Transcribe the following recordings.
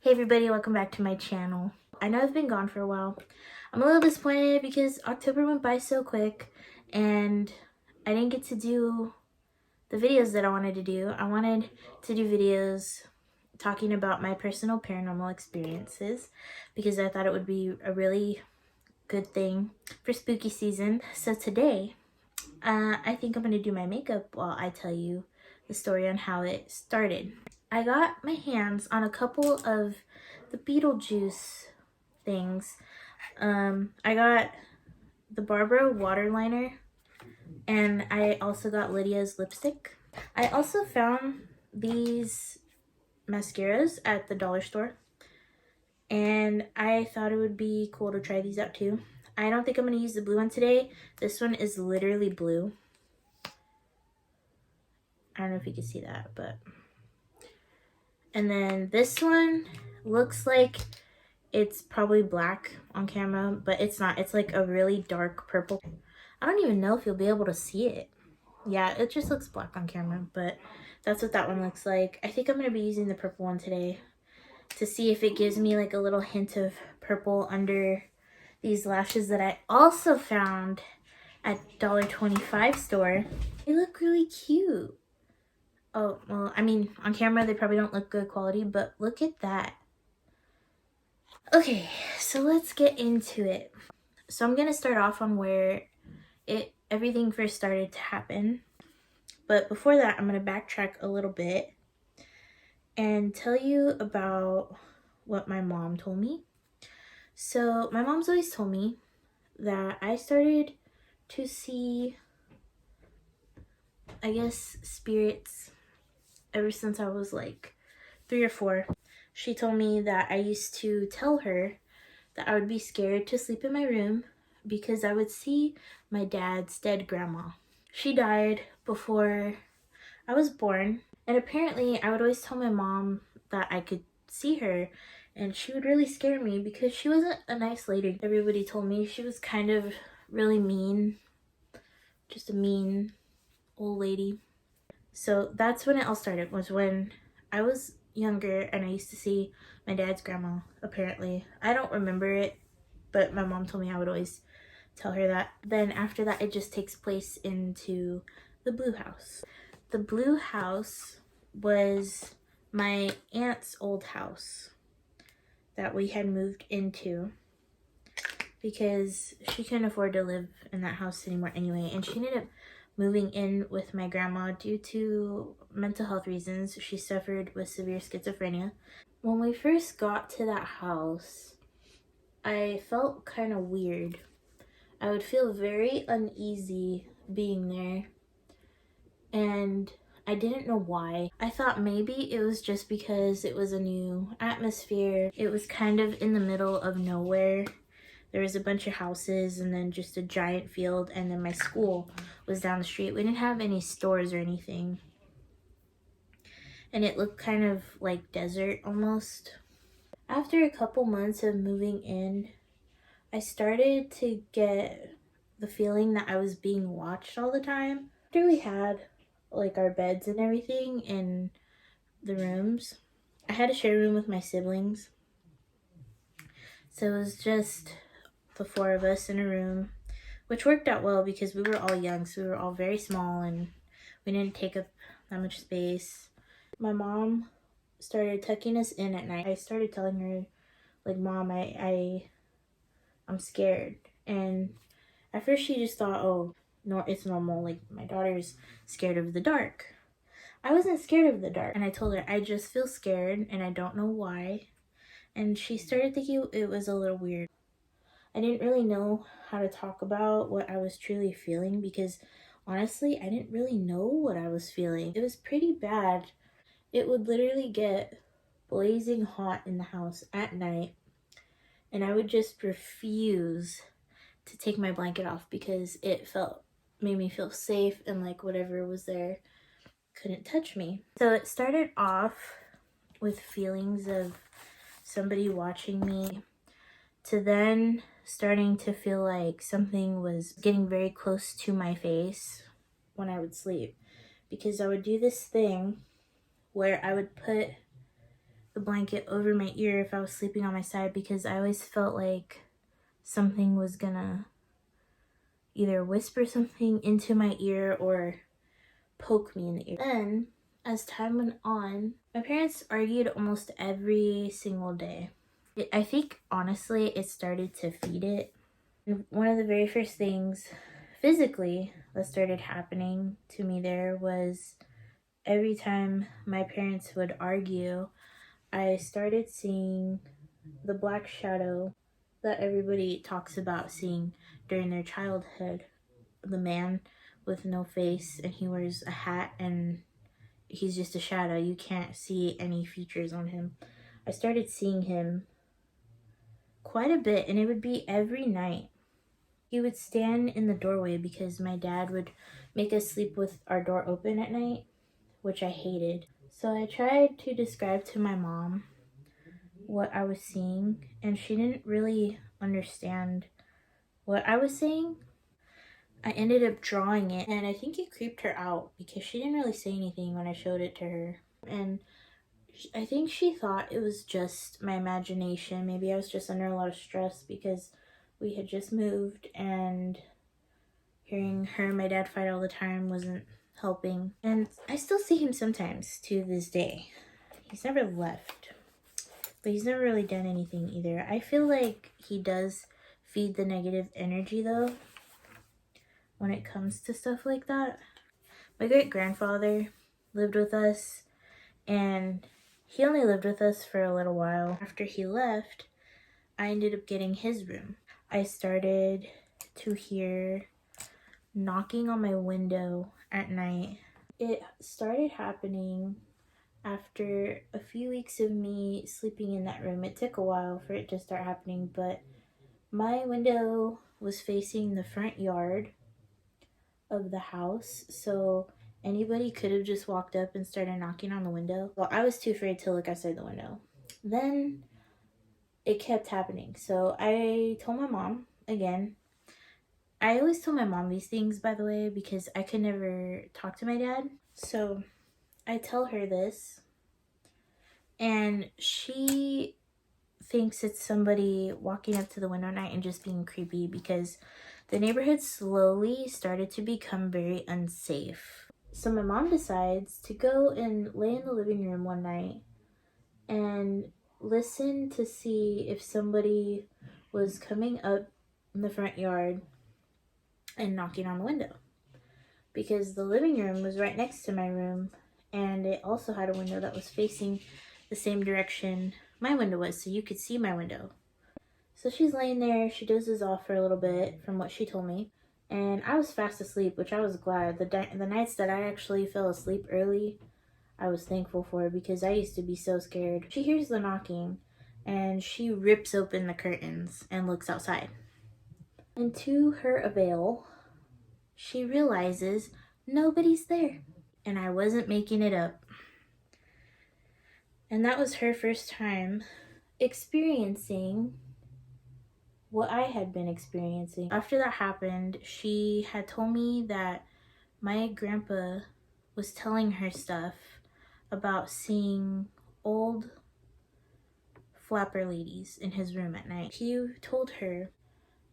Hey everybody, welcome back to my channel. I know I've been gone for a while. I'm a little disappointed because October went by so quick and I didn't get to do the videos that I wanted to do. I wanted to do videos talking about my personal paranormal experiences because I thought it would be a really good thing for spooky season. So today, I think I'm going to do my makeup while I tell you the story on how it started. I got my hands on a couple of the Beetlejuice things. I got the Barbara waterliner and I also got Lydia's lipstick. I also found these mascaras at the dollar store and I thought it would be cool to try these out too. I don't think I'm going to use the blue one today. This one is literally blue. I don't know if you can see that, but... And then this one looks like it's probably black on camera, but it's not. It's like a really dark purple. I don't even know if you'll be able to see it. Yeah, it just looks black on camera, but that's what that one looks like. I think I'm going to be using the purple one today to see if it gives me like a little hint of purple under these lashes that I also found at $1.25 store. They look really cute. Oh, well, I mean, on camera they probably don't look good quality, but look at that. Okay, so let's get into it. So I'm gonna start off on where everything first started to happen. But before that, I'm gonna backtrack a little bit and tell you about what my mom told me. So my mom's always told me that I started to see, I guess, spirits ever since I was like 3 or 4. She told me that I used to tell her that I would be scared to sleep in my room because I would see my dad's dead grandma. She died before I was born, and apparently I would always tell my mom that I could see her, and she would really scare me because she wasn't a nice lady. Everybody told me she was kind of really mean, just a mean old lady. So that's when it all started, was when I was younger and I used to see my dad's grandma, apparently. I don't remember it, but my mom told me I would always tell her that. Then after that, it just takes place into the blue house. The blue house was my aunt's old house that we had moved into because she couldn't afford to live in that house anymore anyway, and she ended up moving in with my grandma due to mental health reasons. She suffered with severe schizophrenia. When we first got to that house, I felt kind of weird. I would feel very uneasy being there, and I didn't know why. I thought maybe it was just because it was a new atmosphere. It was kind of in the middle of nowhere. There was a bunch of houses and then just a giant field, and then my school was down the street. We didn't have any stores or anything. And it looked kind of like desert almost. After a couple months of moving in, I started to get the feeling that I was being watched all the time. After we had like our beds and everything in the rooms, I had to share a room with my siblings. So it was just the 4 of us in a room, which worked out well because we were all young, so we were all very small and we didn't take up that much space. My mom started tucking us in at night. I started telling her, like, Mom, I'm scared. And at first she just thought, oh, no, it's normal, like my daughter's scared of the dark. I wasn't scared of the dark, and I told her I just feel scared and I don't know why. And she started thinking it was a little weird. I didn't really know how to talk about what I was truly feeling because honestly, I didn't really know what I was feeling. It was pretty bad. It would literally get blazing hot in the house at night, and I would just refuse to take my blanket off because it made me feel safe and like whatever was there couldn't touch me. So it started off with feelings of somebody watching me, to then starting to feel like something was getting very close to my face when I would sleep, because I would do this thing where I would put the blanket over my ear if I was sleeping on my side, because I always felt like something was gonna either whisper something into my ear or poke me in the ear. Then, as time went on, my parents argued almost every single day. I think, honestly, it started to feed it. And one of the very first things physically that started happening to me there was every time my parents would argue, I started seeing the black shadow that everybody talks about seeing during their childhood. The man with no face, and he wears a hat, and he's just a shadow. You can't see any features on him. I started seeing him quite a bit, and it would be every night. He would stand in the doorway because my dad would make us sleep with our door open at night, which I hated. So I tried to describe to my mom what I was seeing, and she didn't really understand what I was saying. I ended up drawing it, and I think it creeped her out because she didn't really say anything when I showed it to her. And I think she thought it was just my imagination. Maybe I was just under a lot of stress because we had just moved, and hearing her and my dad fight all the time wasn't helping. And I still see him sometimes to this day. He's never left, but he's never really done anything either. I feel like he does feed the negative energy though when it comes to stuff like that. My great-grandfather lived with us, and he only lived with us for a little while. After he left, I ended up getting his room. I started to hear knocking on my window at night. It started happening after a few weeks of me sleeping in that room. It took a while for it to start happening, but my window was facing the front yard of the house, so anybody could have just walked up and started knocking on the window. Well, I was too afraid to look outside the window. Then it kept happening, so I told my mom again. I always tell my mom these things, by the way, because I could never talk to my dad. So I tell her this, and she thinks it's somebody walking up to the window at night and just being creepy, because the neighborhood slowly started to become very unsafe. So my mom decides to go and lay in the living room one night and listen to see if somebody was coming up in the front yard and knocking on the window, because the living room was right next to my room, and it also had a window that was facing the same direction my window was, so you could see my window. So she's laying there, she dozes off for a little bit from what she told me, and I was fast asleep, which I was glad. The nights that I actually fell asleep early, I was thankful for, because I used to be so scared. She hears the knocking, and she rips open the curtains and looks outside. And to her avail, she realizes nobody's there. And I wasn't making it up. And that was her first time experiencing what I had been experiencing. After that happened, she had told me that my grandpa was telling her stuff about seeing old flapper ladies in his room at night. He told her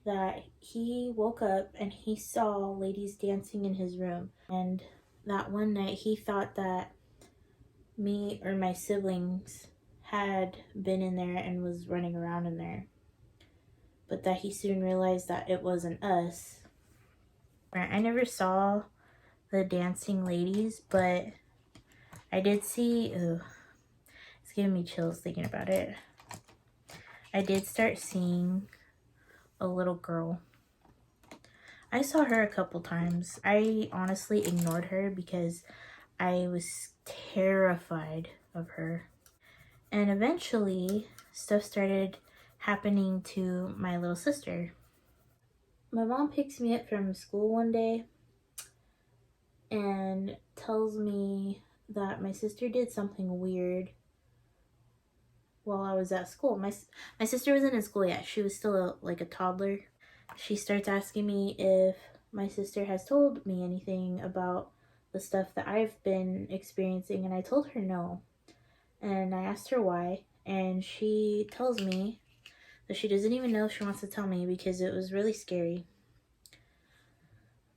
that he woke up and he saw ladies dancing in his room, and that one night he thought that me or my siblings had been in there and was running around in there, but that he soon realized that it wasn't us. I never saw the dancing ladies, but I did see, it's giving me chills thinking about it. I did start seeing a little girl. I saw her a couple times. I honestly ignored her because I was terrified of her. And eventually, stuff started happening to my little sister. My mom picks me up from school one day and tells me that my sister did something weird while I was at school. My sister wasn't in school yet. She was still like a toddler. She starts asking me if my sister has told me anything about the stuff that I've been experiencing, and I told her no. And I asked her why, and she tells me that she doesn't even know if she wants to tell me because it was really scary.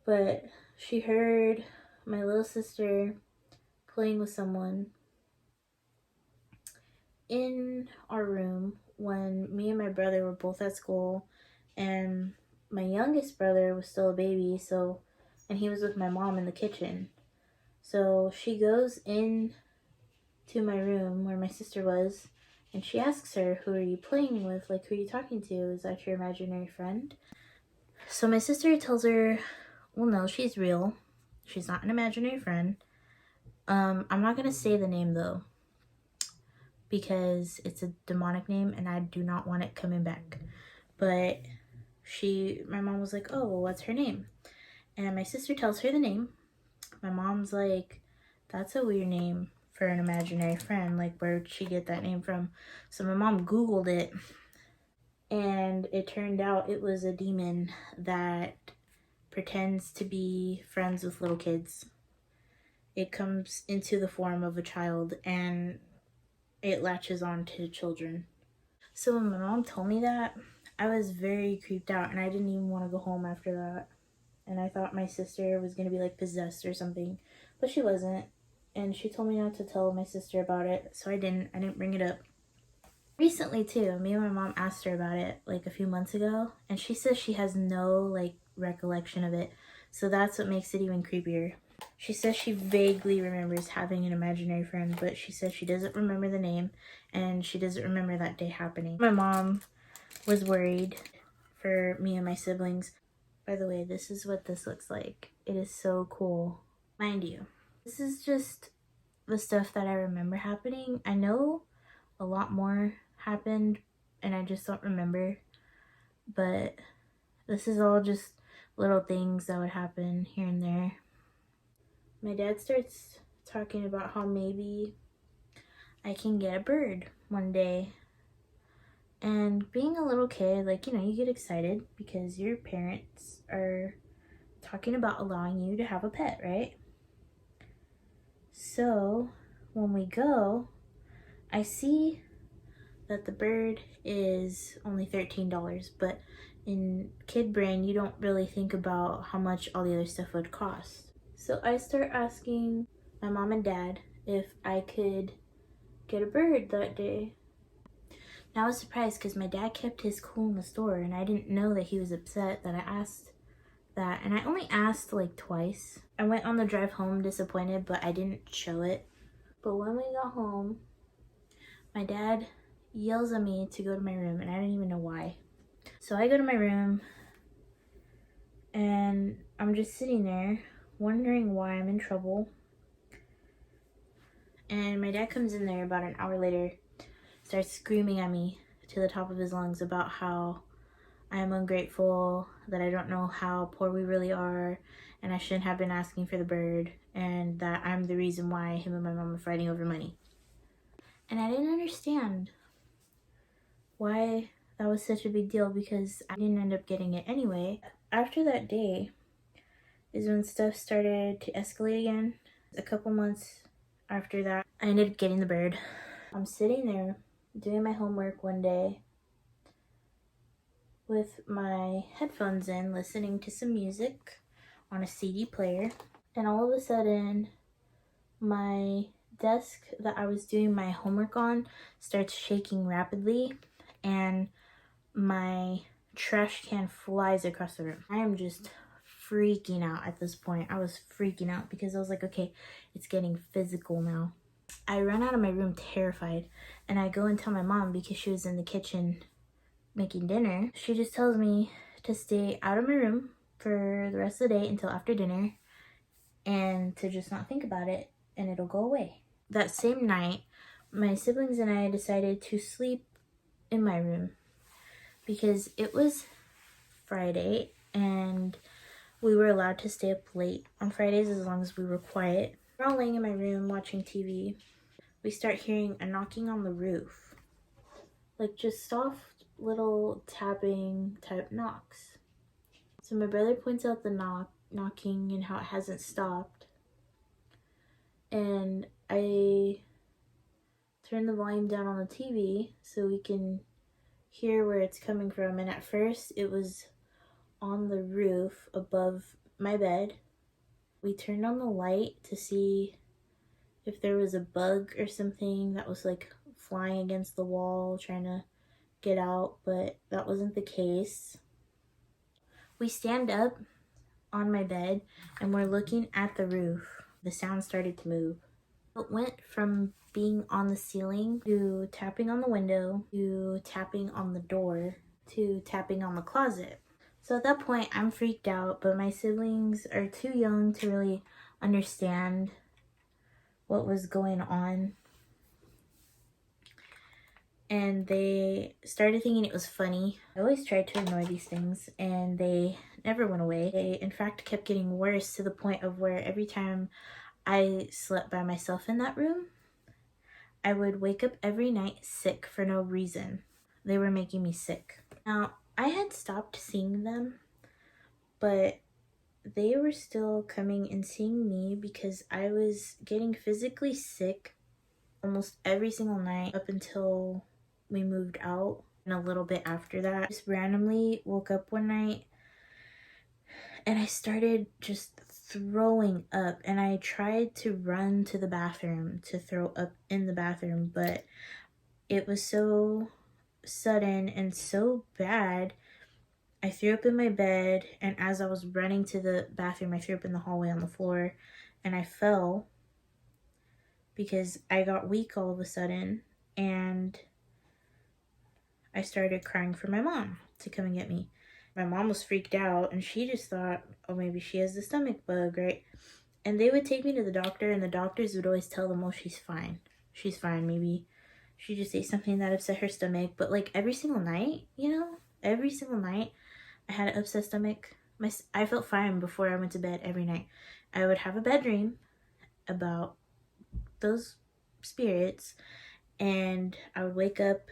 But she heard my little sister playing with someone in our room when me and my brother were both at school, and my youngest brother was still a baby, and he was with my mom in the kitchen. So she goes in to my room where my sister was, and she asks her, "Who are you playing with? Like, who are you talking to? Is that your imaginary friend?" So my sister tells her, well, no, she's real. She's not an imaginary friend. I'm not gonna say the name though, because it's a demonic name and I do not want it coming back. But my mom was like, "Oh, well, what's her name?" And my sister tells her the name. My mom's like, "That's a weird name for an imaginary friend. Like, where'd she get that name from?" So my mom Googled it, and it turned out it was a demon that pretends to be friends with little kids. It comes into the form of a child and it latches on to children. So when my mom told me that, I was very creeped out and I didn't even want to go home after that. And I thought my sister was going to be like possessed or something, but she wasn't. And she told me not to tell my sister about it, so I didn't bring it up. Recently too, me and my mom asked her about it like a few months ago, and she says she has no like recollection of it. So that's what makes it even creepier. She says she vaguely remembers having an imaginary friend, but she says she doesn't remember the name and she doesn't remember that day happening. My mom was worried for me and my siblings. By the way, this is what this looks like. It is so cool. Mind you, this is just the stuff that I remember happening. I know a lot more happened and I just don't remember, but this is all just little things that would happen here and there. My dad starts talking about how maybe I can get a bird one day. And being a little kid, like, you get excited because your parents are talking about allowing you to have a pet, right? So when we go, I see that the bird is only $13, but in kid brain, you don't really think about how much all the other stuff would cost. So I start asking my mom and dad if I could get a bird that day. Now I was surprised because my dad kept his cool in the store and I didn't know that he was upset that I asked that. And I only asked like twice. I went on the drive home disappointed, but I didn't show it. But when we got home, my dad yells at me to go to my room and I didn't even know why. So I go to my room and I'm just sitting there wondering why I'm in trouble. And my dad comes in there about an hour later, starts screaming at me to the top of his lungs about how I am ungrateful, that I don't know how poor we really are, and I shouldn't have been asking for the bird, and that I'm the reason why him and my mom are fighting over money. And I didn't understand why that was such a big deal because I didn't end up getting it anyway. After that day is when stuff started to escalate again. A couple months after that, I ended up getting the bird. I'm sitting there doing my homework one day with my headphones in, listening to some music on a CD player, and all of a sudden, my desk that I was doing my homework on starts shaking rapidly, and my trash can flies across the room. I am just freaking out at this point. I was freaking out because I was like, okay, it's getting physical now. I run out of my room terrified, and I go and tell my mom because she was in the kitchen making dinner. She just tells me to stay out of my room for the rest of the day until after dinner and to just not think about it and it'll go away. That same night, my siblings and I decided to sleep in my room because it was Friday and we were allowed to stay up late on Fridays as long as we were quiet. We're all laying in my room watching TV. We start hearing a knocking on the roof, like just soft little tapping type knocks. So my brother points out the knocking and how it hasn't stopped. And I turn the volume down on the TV so we can hear where it's coming from. And at first it was on the roof above my bed. We turned on the light to see if there was a bug or something that was like flying against the wall trying to get out, but that wasn't the case. We stand up on my bed and we're looking at the roof. The sound started to move. It went from being on the ceiling to tapping on the window to tapping on the door to tapping on the closet. So at that point I'm freaked out, but my siblings are too young to really understand what was going on. And they started thinking it was funny. I always tried to ignore these things and they never went away. They in fact kept getting worse to the point of where every time I slept by myself in that room, I would wake up every night sick for no reason. They were making me sick. Now, I had stopped seeing them, but they were still coming and seeing me because I was getting physically sick almost every single night up until we moved out, and a little bit after that. I just randomly woke up one night and I started just throwing up, and I tried to run to the bathroom to throw up in the bathroom, but it was so sudden and so bad. I threw up in my bed, and as I was running to the bathroom, I threw up in the hallway on the floor, and I fell because I got weak all of a sudden, and I started crying for my mom to come and get me. My mom was freaked out and she just thought, oh, maybe she has the stomach bug, right? And they would take me to the doctor, and the doctors would always tell them, oh, she's fine. She's fine. Maybe she just ate something that upset her stomach. But like every single night, every single night I had an upset stomach. I felt fine before I went to bed every night. I would have a bad dream about those spirits and I would wake up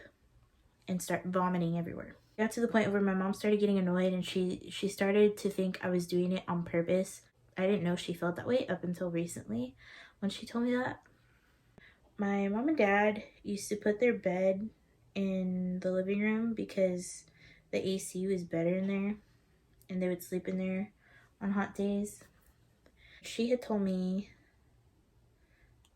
and start vomiting everywhere. It got to the point where my mom started getting annoyed and she started to think I was doing it on purpose. I didn't know she felt that way up until recently when she told me that. My mom and dad used to put their bed in the living room because the AC was better in there and they would sleep in there on hot days. She had told me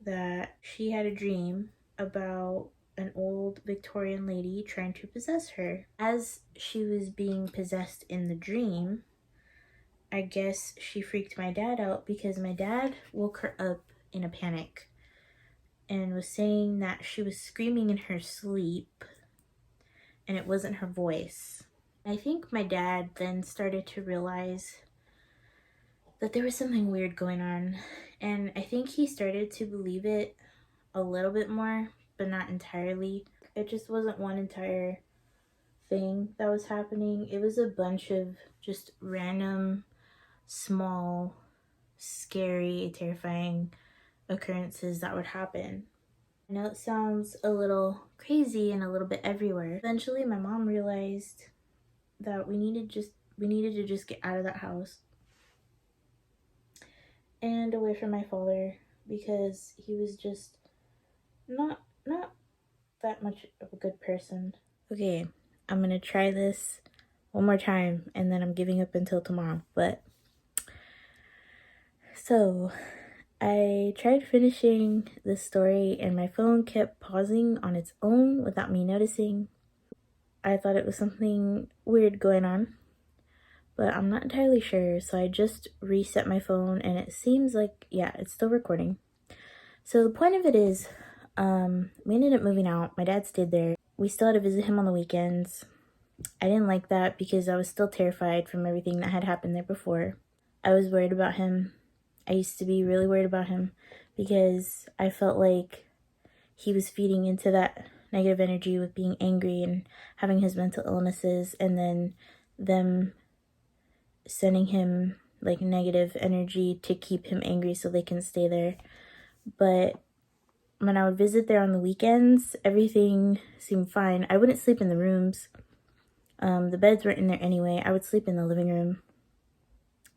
that she had a dream about an old Victorian lady trying to possess her. As she was being possessed in the dream, I guess she freaked my dad out because my dad woke her up in a panic and was saying that she was screaming in her sleep and it wasn't her voice. I think my dad then started to realize that there was something weird going on, and I think he started to believe it a little bit more, but not entirely. It just wasn't one entire thing that was happening. It was a bunch of just random, small, scary, terrifying occurrences that would happen. I know it sounds a little crazy and a little bit everywhere. Eventually my mom realized that we needed to just get out of that house and away from my father because he was just not that much of a good person. Okay, I'm gonna try this one more time and then I'm giving up until tomorrow. But so I tried finishing the story and my phone kept pausing on its own without me noticing. I thought it was something weird going on, but I'm not entirely sure. So I just reset my phone and it seems like, yeah, it's still recording. So the point of it is, we ended up moving out. My dad stayed there. We still had to visit him on the weekends. I didn't like that because I was still terrified from everything that had happened there before. I was worried about him. I used to be really worried about him because I felt like he was feeding into that negative energy with being angry and having his mental illnesses, and then them sending him like negative energy to keep him angry so they can stay there. But when I would visit there on the weekends, everything seemed fine. I wouldn't sleep in the rooms. The beds weren't in there anyway. I would sleep in the living room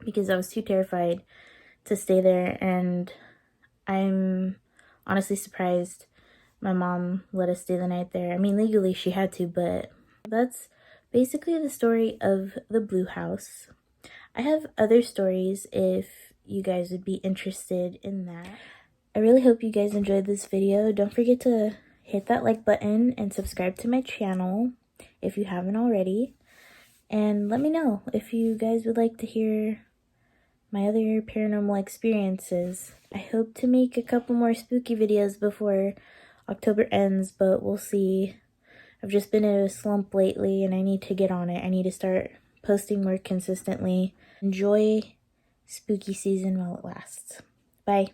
because I was too terrified to stay there. And I'm honestly surprised my mom let us stay the night there. I mean, legally she had to, but that's basically the story of the Blue House. I have other stories if you guys would be interested in that. I really hope you guys enjoyed this video. Don't forget to hit that like button and subscribe to my channel if you haven't already. And let me know if you guys would like to hear my other paranormal experiences. I hope to make a couple more spooky videos before October ends, but we'll see. I've just been in a slump lately and I need to get on it. I need to start posting more consistently. Enjoy spooky season while it lasts. Bye.